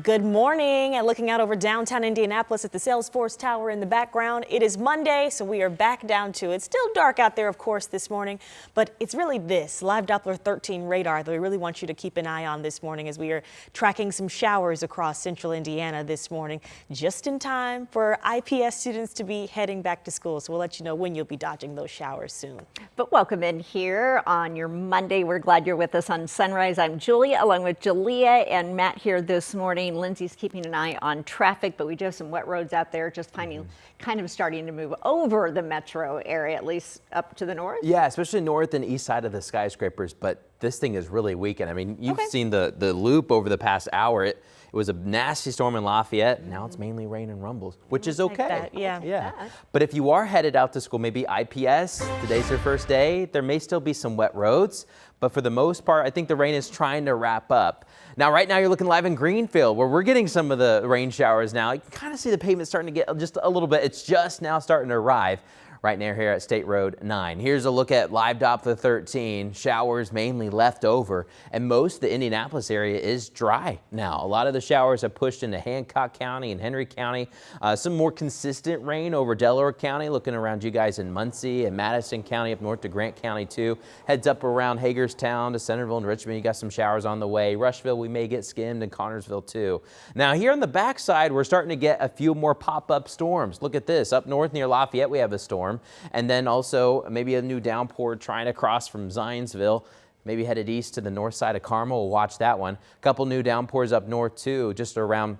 Good morning. And looking out over downtown Indianapolis at the Salesforce Tower in the background, it is Monday, so we are back down to it. Still dark out there, of course, this morning, but it's really this live Doppler 13 radar that we really want you to keep an eye on this morning as we are tracking some showers across central Indiana this morning, just in time for IPS students to be heading back to school. So we'll let you know when you'll be dodging those showers soon. But welcome in here on your Monday. We're glad you're with us on Sunrise. I'm Julia, along with Jalea and Matt here this morning. Lindsay's keeping an eye on traffic, but we do have some wet roads out there, just kind of starting to move over the metro area, at least up to the north. Yeah, especially north and east side of the skyscrapers, but this thing is really weakened. I mean, you've seen the loop over the past hour. It was a nasty storm in Lafayette. Now it's mainly rain and rumbles, which is okay. Yeah. But if you are headed out to school, maybe IPS, today's their first day, there may still be some wet roads. But for the most part, I think the rain is trying to wrap up. Now, right now, you're looking live in Greenfield, where we're getting some of the rain showers now. You can kind of see the pavement starting to get just a little bit. It's just now starting to arrive right near here at State Road 9. Here's a look at live Doppler 13. Showers mainly left over, and most of the Indianapolis area is dry now. A lot of the showers have pushed into Hancock County and Henry County. Some more consistent rain over Delaware County, looking around you guys in Muncie and Madison County, up north to Grant County too. Heads up around Hagerstown to Centerville and Richmond. You got some showers on the way. Rushville, we may get skimmed, and Connorsville too. Now here on the backside, we're starting to get a few more pop-up storms. Look at this. Up north near Lafayette, we have a storm. And then also maybe a new downpour trying to cross from Zionsville, maybe headed east to the north side of Carmel. We'll watch that one. A couple new downpours up north too, just around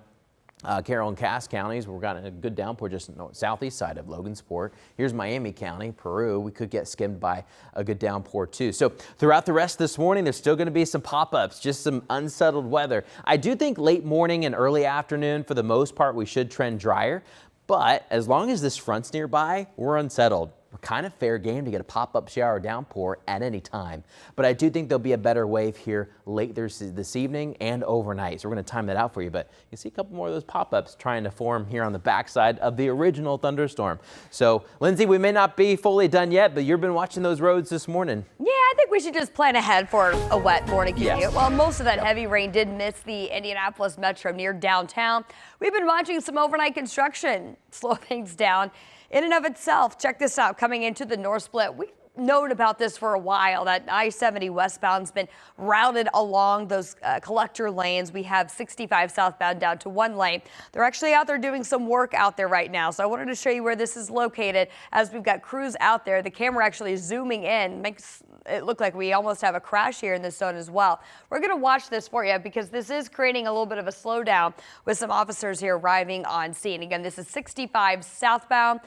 Carroll and Cass counties. We've got a good downpour just southeast side of Logansport. Here's Miami County, Peru. We could get skimmed by a good downpour too. So throughout the rest of this morning, there's still going to be some pop-ups, just some unsettled weather. I do think late morning and early afternoon, for the most part, we should trend drier. But as long as this front's nearby, we're unsettled. We're kind of fair game to get a pop-up shower or downpour at any time. But I do think there'll be a better wave here late this evening and overnight. So we're going to time that out for you. But you see a couple more of those pop-ups trying to form here on the backside of the original thunderstorm. So, Lindsay, we may not be fully done yet, but you've been watching those roads this morning. Yeah, I think we should just plan ahead for a wet morning commute. Yes. Well, most of that heavy rain did miss the Indianapolis metro near downtown. We've been watching some overnight construction slow things down in and of itself. Check this out. Coming into the North Split, we've known about this for a while. That I-70 westbound's been routed along those collector lanes. We have 65 southbound down to one lane. They're actually out there doing some work out there right now. So I wanted to show you where this is located as we've got crews out there. The camera actually zooming in makes it look like we almost have a crash here in this zone as well. We're going to watch this for you because this is creating a little bit of a slowdown with some officers here arriving on scene. Again, this is 65 southbound.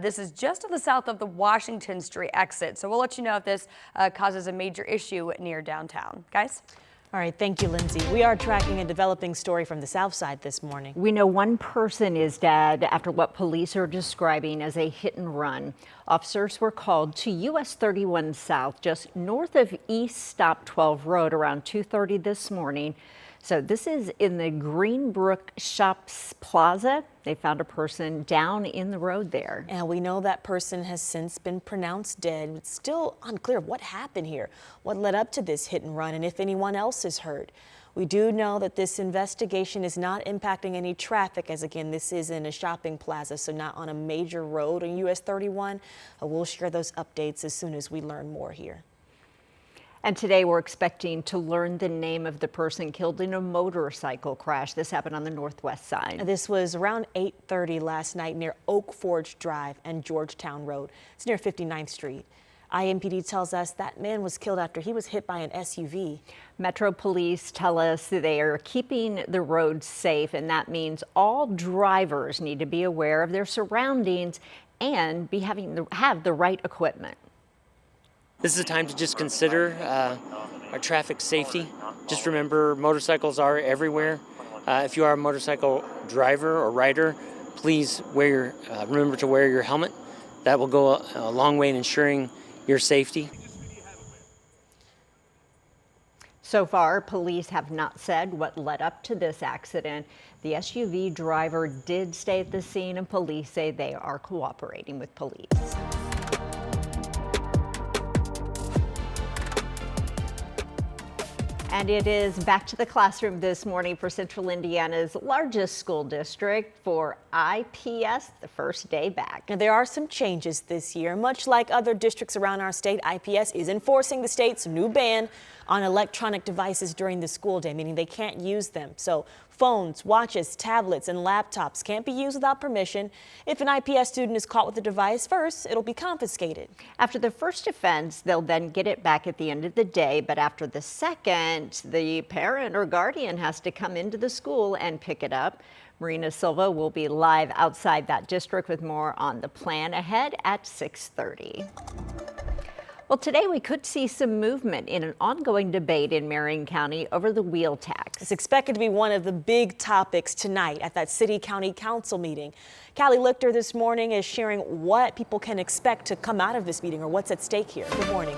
This is just to the south of the Washington Street exit. So we'll let you know if this causes a major issue near downtown. Guys? All right, thank you, Lindsay. We are tracking a developing story from the south side this morning. We know one person is dead after what police are describing as a hit and run. Officers were called to US 31 South, just north of East Stop 12 Road, around 2:30 this morning. So this is in the Greenbrook Shops Plaza. They found a person down in the road there. And we know that person has since been pronounced dead. It's still unclear what happened here, what led up to this hit and run, and if anyone else is hurt. We do know that this investigation is not impacting any traffic, as again, this is in a shopping plaza, so not on a major road on US 31. We'll share those updates as soon as we learn more here. And today we're expecting to learn the name of the person killed in a motorcycle crash. This happened on the northwest side. This was around 8:30 last night near Oak Forge Drive and Georgetown Road. It's near 59th Street. IMPD tells us that man was killed after he was hit by an SUV. Metro Police tell us that they are keeping the roads safe, and that means all drivers need to be aware of their surroundings and have the right equipment. This is a time to just consider our traffic safety. Just remember, motorcycles are everywhere. If you are a motorcycle driver or rider, please remember to wear your helmet. That will go a long way in ensuring your safety. So far, police have not said what led up to this accident. The SUV driver did stay at the scene, and police say they are cooperating with police. And it is back to the classroom this morning for Central Indiana's largest school district for IPS, the first day back. Now, there are some changes this year. Much like other districts around our state, IPS is enforcing the state's new ban on electronic devices during the school day, meaning they can't use them. So phones, watches, tablets, and laptops can't be used without permission. If an IPS student is caught with the device first, it'll be confiscated. After the first offense, they'll then get it back at the end of the day. But after the second, the parent or guardian has to come into the school and pick it up. Marina Silva will be live outside that district with more on the plan ahead at 6:30. Well, today we could see some movement in an ongoing debate in Marion County over the wheel tax. It's expected to be one of the big topics tonight at that city-county council meeting. Callie Lichter this morning is sharing what people can expect to come out of this meeting or what's at stake here. Good morning.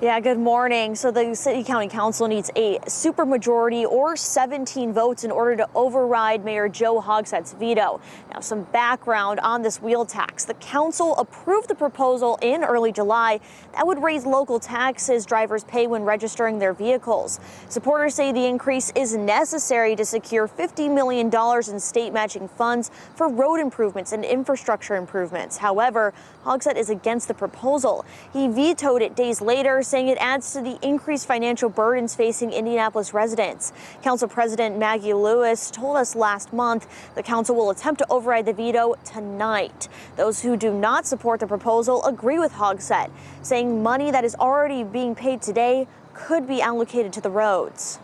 Yeah, good morning. So the City County Council needs a supermajority or 17 votes in order to override Mayor Joe Hogsett's veto. Now, some background on this wheel tax. The council approved the proposal in early July that would raise local taxes drivers pay when registering their vehicles. Supporters say the increase is necessary to secure $50 million in state matching funds for road improvements and infrastructure improvements. However, Hogsett is against the proposal. He vetoed it days later, saying it adds to the increased financial burdens facing Indianapolis residents. Council President Maggie Lewis told us last month the council will attempt to override the veto tonight. Those who do not support the proposal agree with Hogsett, saying money that is already being paid today could be allocated to the roads.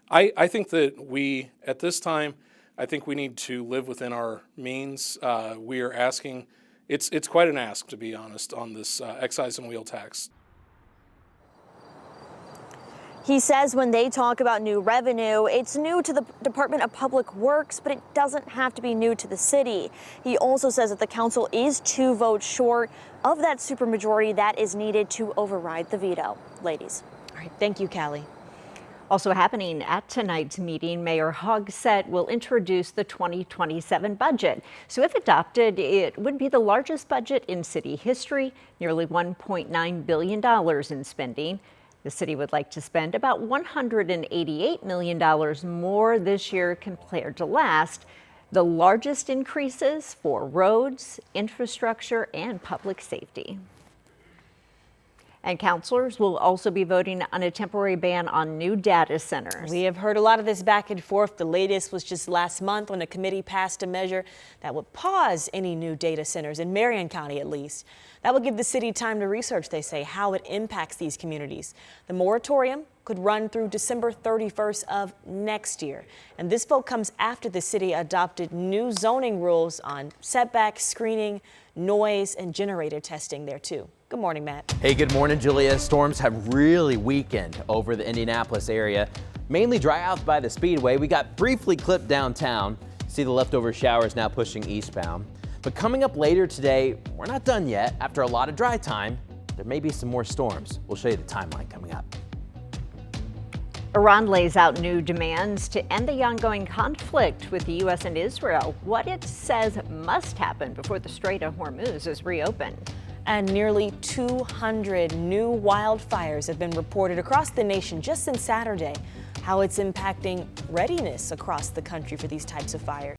I think that we, at this time, I think we need to live within our means. We are asking, it's quite an ask, to be honest, on this excise and wheel tax. He says when they talk about new revenue, it's new to the Department of Public Works, but it doesn't have to be new to the city. He also says that the council is 2 votes short of that supermajority that is needed to override the veto. Ladies. All right, thank you, Callie. Also happening at tonight's meeting, Mayor Hogsett will introduce the 2027 budget. So if adopted, it would be the largest budget in city history, nearly $1.9 billion in spending. The city would like to spend about $188 million more this year compared to last. The largest increases for roads, infrastructure, and public safety. And councilors will also be voting on a temporary ban on new data centers. We have heard a lot of this back and forth. The latest was just last month when a committee passed a measure that would pause any new data centers in Marion County, at least. That would give the city time to research, they say, how it impacts these communities. The moratorium could run through December 31st of next year. And this vote comes after the city adopted new zoning rules on setback screening, noise, and generator testing there too. Good morning, Matt. Hey, good morning, Julia. Storms have really weakened over the Indianapolis area, mainly dry out by the Speedway. We got briefly clipped downtown. See the leftover showers now pushing eastbound. But coming up later today, we're not done yet. After a lot of dry time, there may be some more storms. We'll show you the timeline coming up. Iran lays out new demands to end the ongoing conflict with the U.S. and Israel, what it says must happen before the Strait of Hormuz is reopened. And nearly 200 new wildfires have been reported across the nation just since Saturday. How it's impacting readiness across the country for these types of fires.